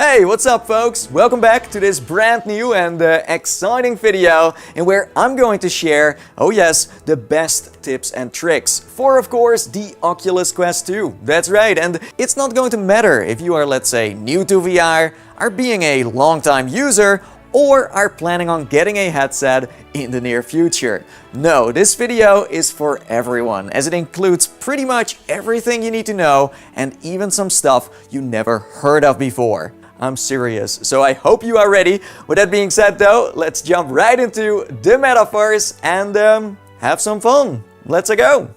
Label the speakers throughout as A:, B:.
A: Hey, what's up folks? Welcome back to this brand new and exciting video in where I'm going to share, oh yes, the best tips and tricks for, of course, the Oculus Quest 2. That's right, and it's not going to matter if you are, let's say, new to VR, are being a long-time user, or are planning on getting a headset in the near future. No, this video is for everyone, as it includes pretty much everything you need to know and even some stuff you never heard of before. I'm serious, so I hope you are ready. With that being said though, let's jump right into the metaverse and have some fun. Let's go!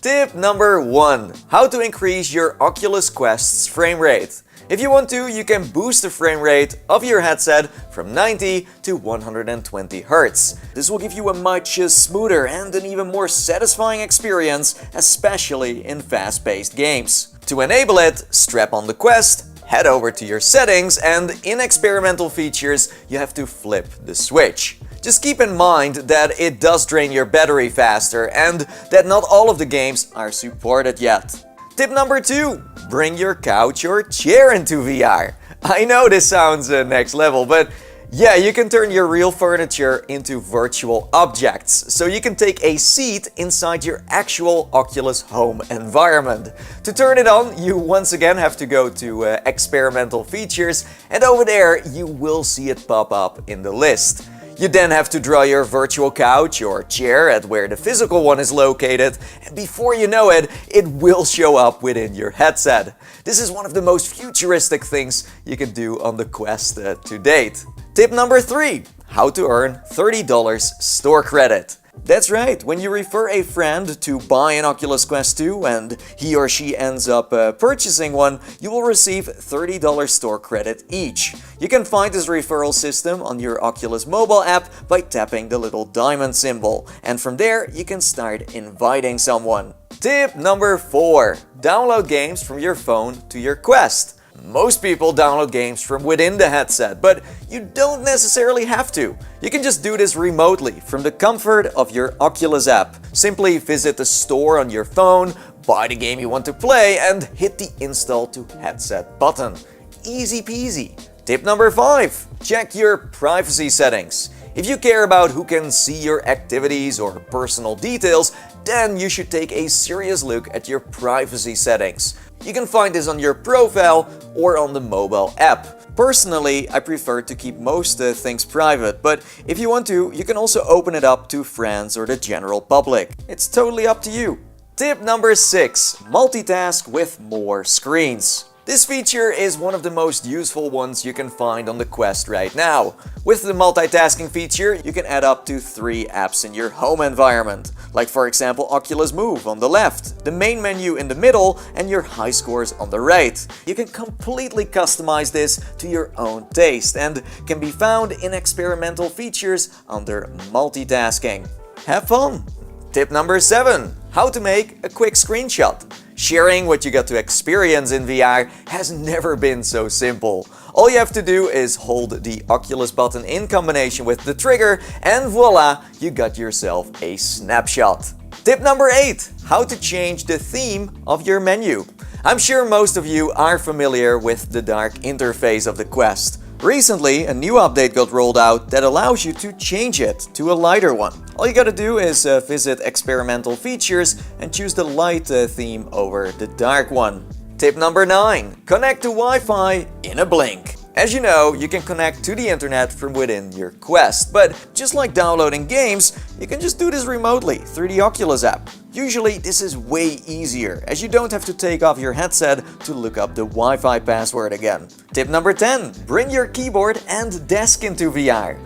A: Tip number 1. How to increase your Oculus Quest's frame rate. If you want to, you can boost the frame rate of your headset from 90 to 120 Hz. This will give you a much smoother and an even more satisfying experience, especially in fast-paced games. To enable it, strap on the Quest, head over to your settings, and in experimental features, you have to flip the switch. Just keep in mind that it does drain your battery faster and that not all of the games are supported yet. Tip number 2. Bring your couch or chair into VR. I know this sounds next level, but yeah, you can turn your real furniture into virtual objects. So you can take a seat inside your actual Oculus home environment. To turn it on, you once again have to go to experimental features, and over there you will see it pop up in the list. You then have to draw your virtual couch or chair at where the physical one is located, and before you know it, it will show up within your headset. This is one of the most futuristic things you can do on the Quest to date. Tip number 3. How to earn $30 store credit. That's right, when you refer a friend to buy an Oculus Quest 2 and he or she ends up purchasing one, you will receive $30 store credit each. You can find this referral system on your Oculus mobile app by tapping the little diamond symbol, and from there you can start inviting someone. Tip number 4. Download games from your phone to your Quest. Most people download games from within the headset, but you don't necessarily have to. You can just do this remotely from the comfort of your Oculus app. Simply visit the store on your phone, buy the game you want to play, and hit the Install to Headset button. Easy peasy. Tip number 5. Check your privacy settings. If you care about who can see your activities or personal details, then you should take a serious look at your privacy settings. You can find this on your profile or on the mobile app. Personally, I prefer to keep most things private, but if you want to, you can also open it up to friends or the general public. It's totally up to you. Tip number 6. Multitask with more screens. This feature is one of the most useful ones you can find on the Quest right now. With the multitasking feature, you can add up to 3 apps in your home environment, like for example Oculus Move on the left, the main menu in the middle, and your high scores on the right. You can completely customize this to your own taste and can be found in experimental features under multitasking. Have fun! Tip number 7. How to make a quick screenshot. Sharing what you got to experience in VR has never been so simple. All you have to do is hold the Oculus button in combination with the trigger and voila, you got yourself a snapshot. Tip number 8. How to change the theme of your menu. I'm sure most of you are familiar with the dark interface of the Quest. Recently, a new update got rolled out that allows you to change it to a lighter one. All you gotta do is visit experimental features and choose the light theme over the dark one. Tip number 9. Connect to Wi-Fi in a blink. As you know, you can connect to the internet from within your Quest, but just like downloading games, you can just do this remotely through the Oculus app. Usually this is way easier, as you don't have to take off your headset to look up the Wi-Fi password again. Tip number 10. Bring your keyboard and desk into VR.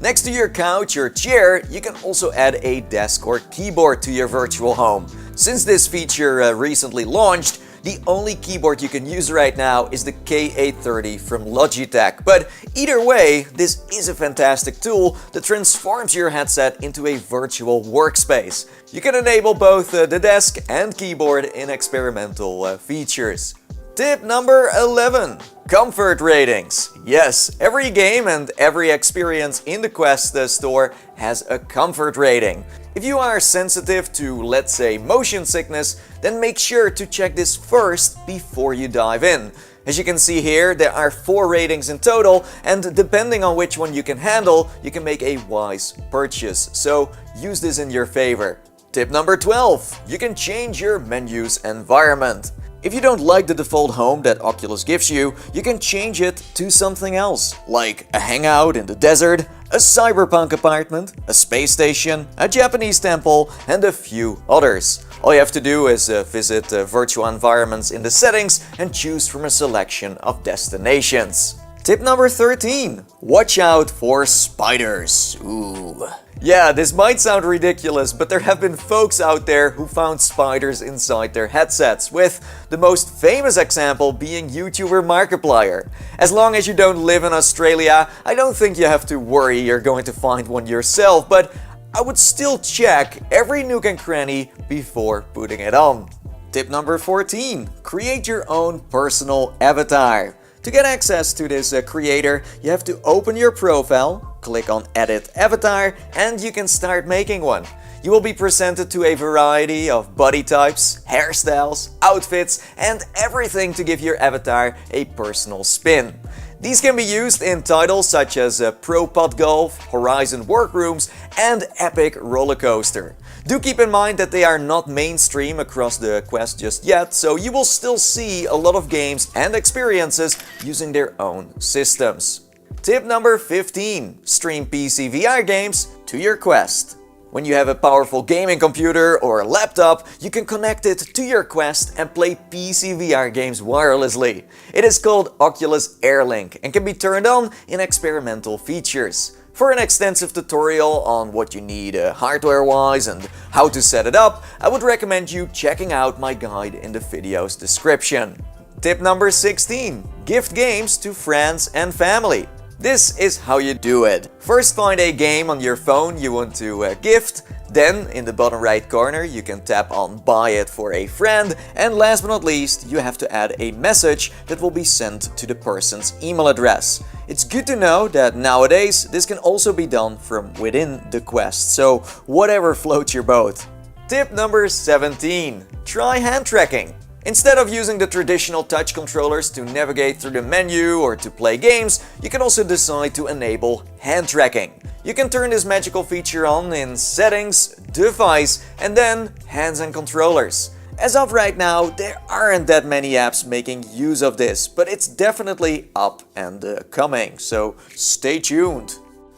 A: Next to your couch or chair, you can also add a desk or keyboard to your virtual home. Since this feature recently launched, the only keyboard you can use right now is the K830 from Logitech, but either way, this is a fantastic tool that transforms your headset into a virtual workspace. You can enable both the desk and keyboard in experimental features. Tip number 11. Comfort ratings. Yes, every game and every experience in the Quest store has a comfort rating. If you are sensitive to, let's say, motion sickness, then make sure to check this first before you dive in. As you can see here, there are 4 ratings in total, and depending on which one you can handle, you can make a wise purchase. So use this in your favor. Tip number 12. You can change your menu's environment. If you don't like the default home that Oculus gives you, you can change it to something else, like a hangout in the desert, a cyberpunk apartment, a space station, a Japanese temple, and a few others. All you have to do is visit virtual environments in the settings and choose from a selection of destinations. Tip number 13. Watch out for spiders. Ooh. Yeah, this might sound ridiculous, but there have been folks out there who found spiders inside their headsets, with the most famous example being YouTuber Markiplier. As long as you don't live in Australia, I don't think you have to worry you're going to find one yourself, but I would still check every nook and cranny before putting it on. Tip number 14. Create your own personal avatar. To get access to this creator, you have to open your profile, click on Edit Avatar, and you can start making one. You will be presented to a variety of body types, hairstyles, outfits, and everything to give your avatar a personal spin. These can be used in titles such as Pro Putt Golf, Horizon Workrooms, and Epic Roller Coaster. Do keep in mind that they are not mainstream across the Quest just yet, so you will still see a lot of games and experiences using their own systems. Tip number 15. Stream PC VR games to your Quest. When you have a powerful gaming computer or a laptop, you can connect it to your Quest and play PC VR games wirelessly. It is called Oculus Air Link and can be turned on in experimental features. For an extensive tutorial on what you need hardware-wise and how to set it up, I would recommend you checking out my guide in the video's description. Tip number 16. Gift games to friends and family. This is how you do it. First, find a game on your phone you want to gift. Then, in the bottom right corner, you can tap on Buy It for a friend. And last but not least, you have to add a message that will be sent to the person's email address. It's good to know that nowadays, this can also be done from within the Quest, so whatever floats your boat. Tip number 17. Try hand tracking. Instead of using the traditional touch controllers to navigate through the menu or to play games, you can also decide to enable hand tracking. You can turn this magical feature on in Settings, Device, and then Hands and Controllers. As of right now, there aren't that many apps making use of this, but it's definitely up and coming, so stay tuned.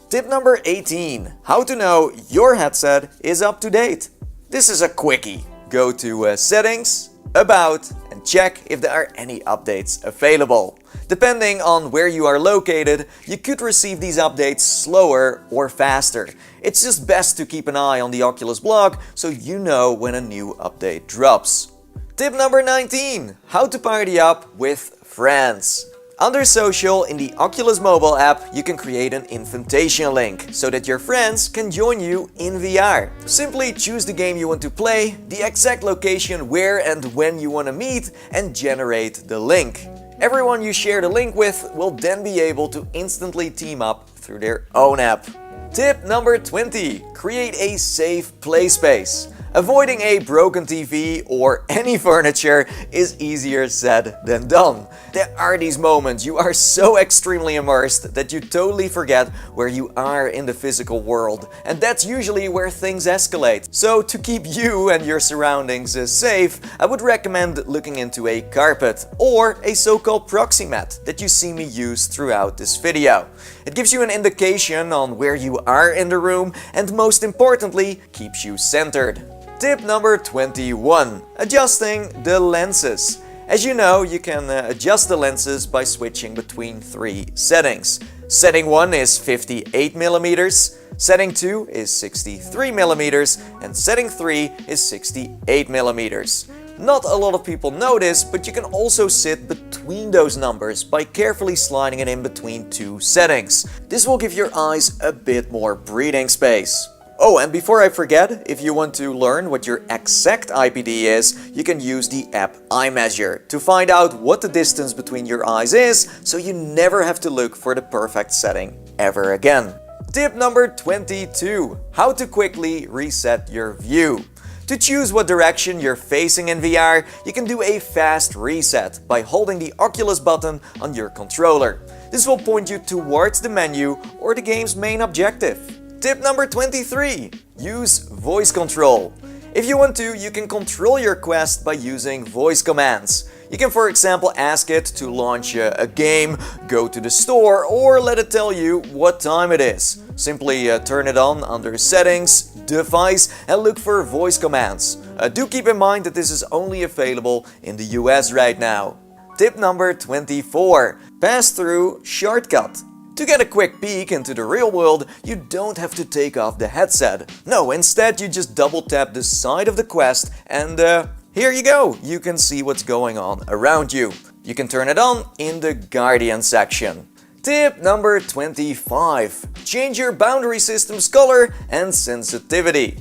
A: Tip number 18. How to know your headset is up to date. This is a quickie. Go to Settings, About, and check if there are any updates available. Depending on where you are located, you could receive these updates slower or faster. It's just best to keep an eye on the Oculus blog so you know when a new update drops. Tip number 19. How to party up with friends. Under Social in the Oculus mobile app, you can create an invitation link so that your friends can join you in VR. Simply choose the game you want to play, the exact location where and when you want to meet, and generate the link. Everyone you share the link with will then be able to instantly team up through their own app. Tip number 20. Create a safe play space. Avoiding a broken TV or any furniture is easier said than done. There are these moments you are so extremely immersed that you totally forget where you are in the physical world, and that's usually where things escalate. So to keep you and your surroundings safe, I would recommend looking into a carpet or a so-called proxy mat that you see me use throughout this video. It gives you an indication on where you are in the room and most importantly, keeps you centered. Tip number 21. Adjusting the lenses. As you know, you can adjust the lenses by switching between 3 settings. Setting 1 is 58mm, setting 2 is 63mm, and setting 3 is 68mm. Not a lot of people know this, but you can also sit between those numbers by carefully sliding it in between 2 settings. This will give your eyes a bit more breathing space. Oh, and before I forget, if you want to learn what your exact IPD is, you can use the app iMeasure to find out what the distance between your eyes is, so you never have to look for the perfect setting ever again. Tip number 22. How to quickly reset your view. To To choose what direction you're facing in VR, you can do a fast reset by holding the Oculus button on your controller. This will point you towards the menu or the game's main objective. Tip number 23. Use voice control. If you want to, you can control your Quest by using voice commands. You can, for example, ask it to launch a game, go to the store, or let it tell you what time it is. Simply turn it on under Settings, Device, and look for voice commands. Do keep in mind that this is only available in the US right now. Tip number 24. Pass-through shortcut. To get a quick peek into the real world, you don't have to take off the headset. No, instead you just double tap the side of the Quest and here you go! You can see what's going on around you. You can turn it on in the Guardian section. Tip number 25. Change your boundary system's color and sensitivity.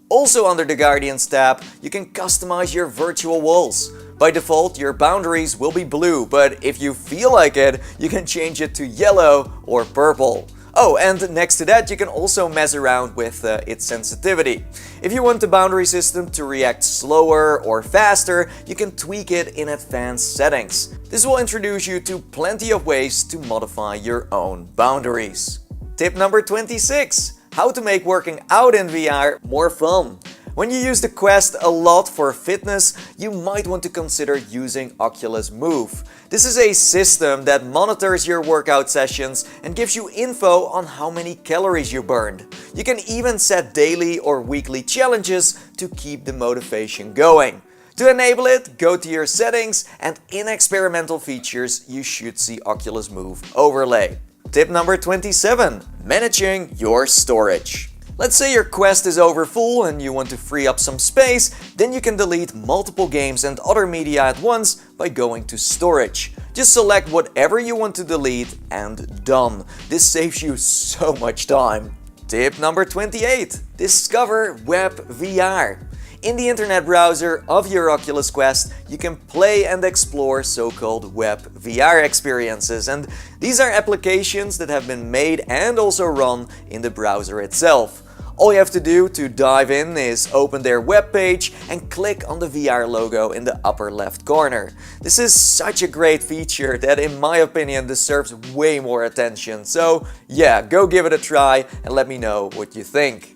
A: Also under the Guardians tab, you can customize your virtual walls. By default, your boundaries will be blue, but if you feel like it, you can change it to yellow or purple. Oh, and next to that, you can also mess around with its sensitivity. If you want the boundary system to react slower or faster, you can tweak it in advanced settings. This will introduce you to plenty of ways to modify your own boundaries. Tip number 26. How to make working out in VR more fun. When you use the Quest a lot for fitness, you might want to consider using Oculus Move. This is a system that monitors your workout sessions and gives you info on how many calories you burned. You can even set daily or weekly challenges to keep the motivation going. To enable it, go to your settings and in experimental features you should see Oculus Move overlay. Tip number 27. Managing your storage. Let's say your Quest is overfull and you want to free up some space, then you can delete multiple games and other media at once by going to Storage. Just select whatever you want to delete and done. This saves you so much time. Tip number 28. Discover Web VR. In the internet browser of your Oculus Quest, you can play and explore so-called web VR experiences, and these are applications that have been made and also run in the browser itself. All you have to do to dive in is open their web page and click on the VR logo in the upper left corner. This is such a great feature that in my opinion deserves way more attention, so yeah, go give it a try and let me know what you think.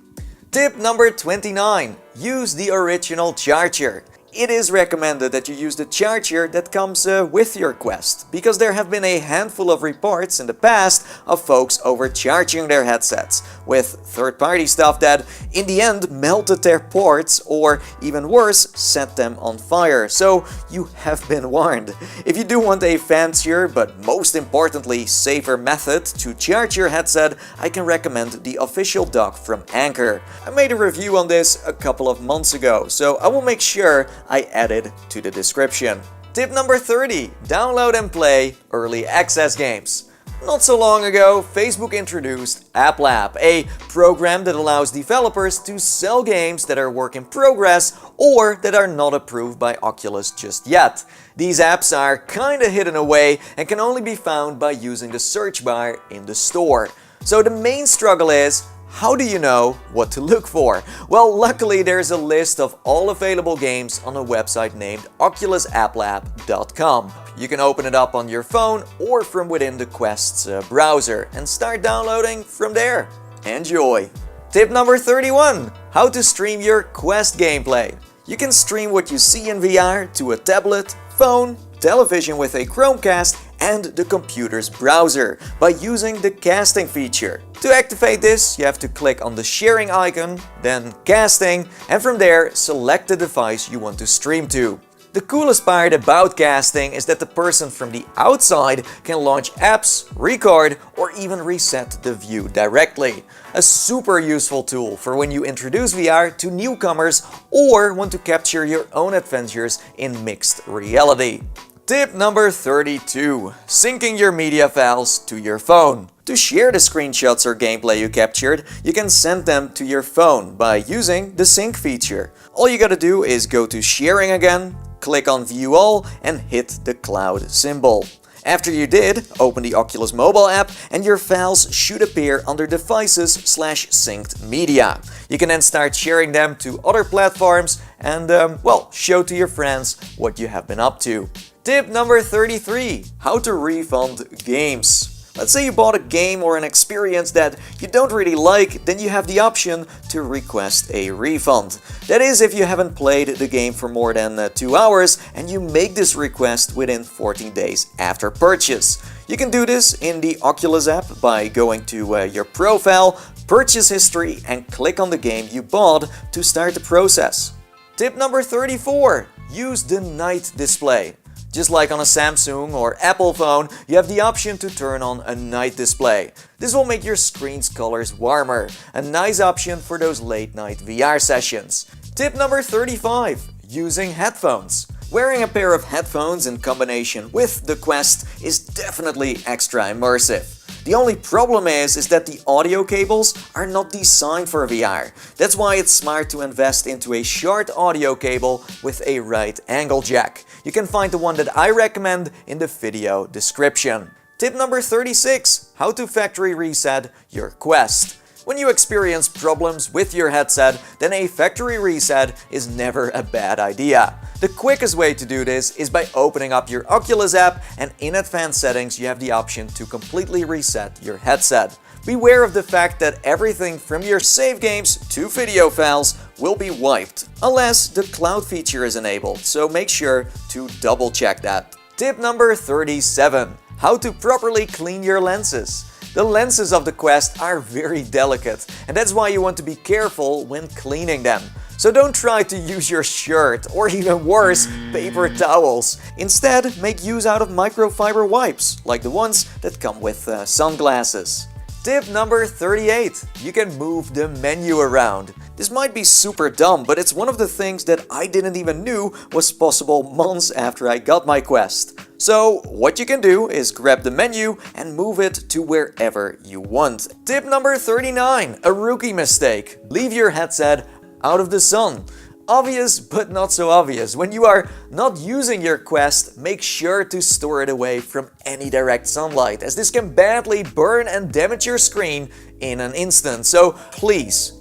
A: Tip number 29. Use the original charger. It is recommended that you use the charger that comes with your Quest, because there have been a handful of reports in the past of folks overcharging their headsets with third-party stuff that in the end melted their ports or even worse, set them on fire. So you have been warned. If you do want a fancier but most importantly safer method to charge your headset, I can recommend the official dock from Anker. I made a review on this a couple of months ago, so I will make sure I add it to the description. Tip number 30. Download and play early access games. Not so long ago, Facebook introduced App Lab, a program that allows developers to sell games that are work in progress or that are not approved by Oculus just yet. These apps are kinda hidden away and can only be found by using the search bar in the store. So the main struggle is, how do you know what to look for? Well, luckily there's a list of all available games on a website named oculusapplab.com. You can open it up on your phone or from within the Quest's browser and start downloading from there. Enjoy! Tip number 31. How to stream your Quest gameplay. You can stream what you see in VR to a tablet, phone, television with a Chromecast and the computer's browser by using the casting feature. To activate this, you have to click on the sharing icon, then casting, and from there select the device you want to stream to. The coolest part about casting is that the person from the outside can launch apps, record, or even reset the view directly. A super useful tool for when you introduce VR to newcomers or want to capture your own adventures in mixed reality. Tip number 32. Syncing your media files to your phone. To share the screenshots or gameplay you captured, you can send them to your phone by using the sync feature. All you gotta do is go to sharing again, click on view all and hit the cloud symbol. After you did, open the Oculus mobile app and your files should appear under Devices/Synced Media. You can then start sharing them to other platforms and, well, show to your friends what you have been up to. Tip number 33. How to refund games. Let's say you bought a game or an experience that you don't really like, then you have the option to request a refund. That is, if you haven't played the game for more than 2 hours and you make this request within 14 days after purchase. You can do this in the Oculus app by going to your profile, purchase history, and click on the game you bought to start the process. Tip number 34. Use the night display. Just like on a Samsung or Apple phone, you have the option to turn on a night display. This will make your screen's colors warmer, a nice option for those late night VR sessions. Tip number 35. Using headphones. Wearing a pair of headphones in combination with the Quest is definitely extra immersive. The only problem is that the audio cables are not designed for VR. That's why it's smart to invest into a short audio cable with a right angle jack. You can find the one that I recommend in the video description. Tip number 36. How to factory reset your Quest. When you experience problems with your headset, then a factory reset is never a bad idea. The quickest way to do this is by opening up your Oculus app, and in advanced settings you have the option to completely reset your headset. Beware of the fact that everything from your save games to video files will be wiped, unless the cloud feature is enabled, so make sure to double check that. Tip number 37. How to properly clean your lenses. The lenses of the Quest are very delicate, and that's why you want to be careful when cleaning them. So don't try to use your shirt or even worse, paper towels. Instead, make use out of microfiber wipes, like the ones that come with sunglasses. Tip number 38. You can move the menu around. This might be super dumb, but it's one of the things that I didn't even know was possible months after I got my Quest. So what you can do is grab the menu and move it to wherever you want. Tip number 39. A rookie mistake. Leave your headset out of the sun. Obvious, but not so obvious. When you are not using your Quest, make sure to store it away from any direct sunlight, as this can badly burn and damage your screen in an instant. So please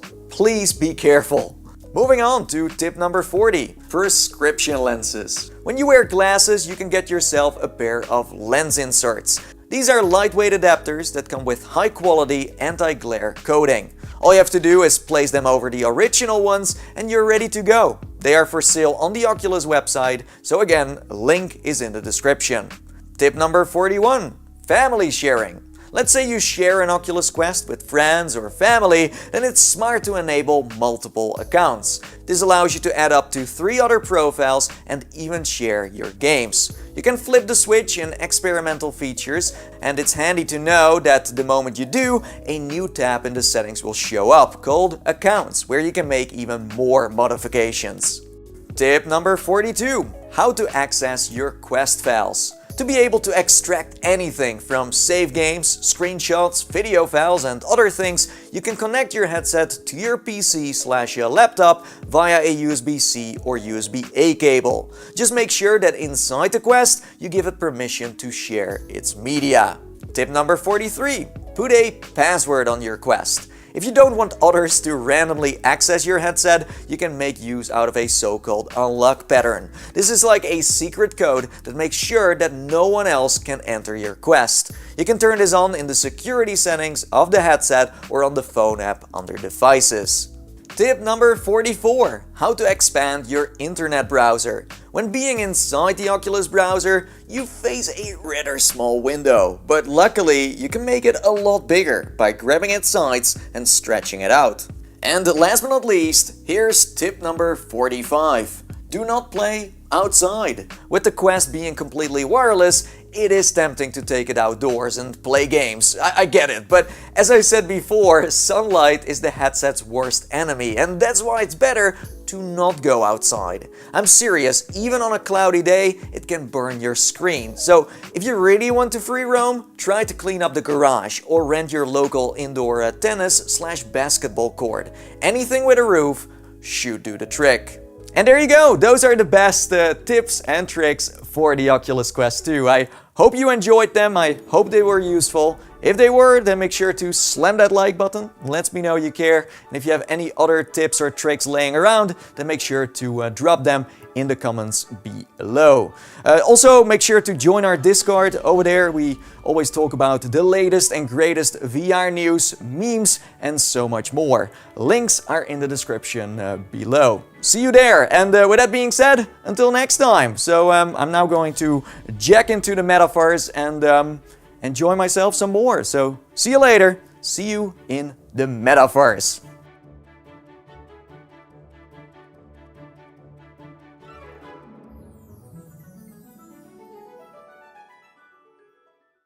A: be careful. Moving on to tip number 40. Prescription lenses. When you wear glasses, you can get yourself a pair of lens inserts. These are lightweight adapters that come with high-quality anti-glare coating. All you have to do is place them over the original ones and you're ready to go. They are for sale on the Oculus website, so again, link is in the description. Tip number 41. Family sharing. Let's say you share an Oculus Quest with friends or family, then it's smart to enable multiple accounts. This allows you to add up to 3 other profiles and even share your games. You can flip the switch in experimental features, and it's handy to know that the moment you do, a new tab in the settings will show up called Accounts, where you can make even more modifications. Tip number 42. How to access your Quest files. To be able to extract anything from save games, screenshots, video files and other things, you can connect your headset to your PC/laptop via a USB-C or USB-A cable. Just make sure that inside the Quest you give it permission to share its media. Tip number 43. Put a password on your Quest. If you don't want others to randomly access your headset, you can make use out of a so-called unlock pattern. This is like a secret code that makes sure that no one else can enter your Quest. You can turn this on in the security settings of the headset or on the phone app under Devices. Tip number 44. How to expand your internet browser. When being inside the Oculus browser, you face a rather small window, but luckily you can make it a lot bigger by grabbing its sides and stretching it out. And last but not least, here's tip number 45. Do not play outside. With the Quest being completely wireless, it is tempting to take it outdoors and play games. I get it, but as I said before, sunlight is the headset's worst enemy, and that's why it's better to not go outside. I'm serious, even on a cloudy day, it can burn your screen. So if you really want to free roam, try to clean up the garage or rent your local indoor tennis/basketball court. Anything with a roof should do the trick. And there you go, those are the best tips and tricks for the Oculus Quest 2. I hope you enjoyed them, I hope they were useful. If they were, then make sure to slam that like button, lets me know you care. And if you have any other tips or tricks laying around, then make sure to drop them in the comments below. Also, make sure to join our Discord. Over there, we always talk about the latest and greatest VR news, memes, and so much more. Links are in the description below. See you there. And with that being said, until next time. So I'm now going to jack into the metaverse and enjoy myself some more. So see you later. See you in the metaverse.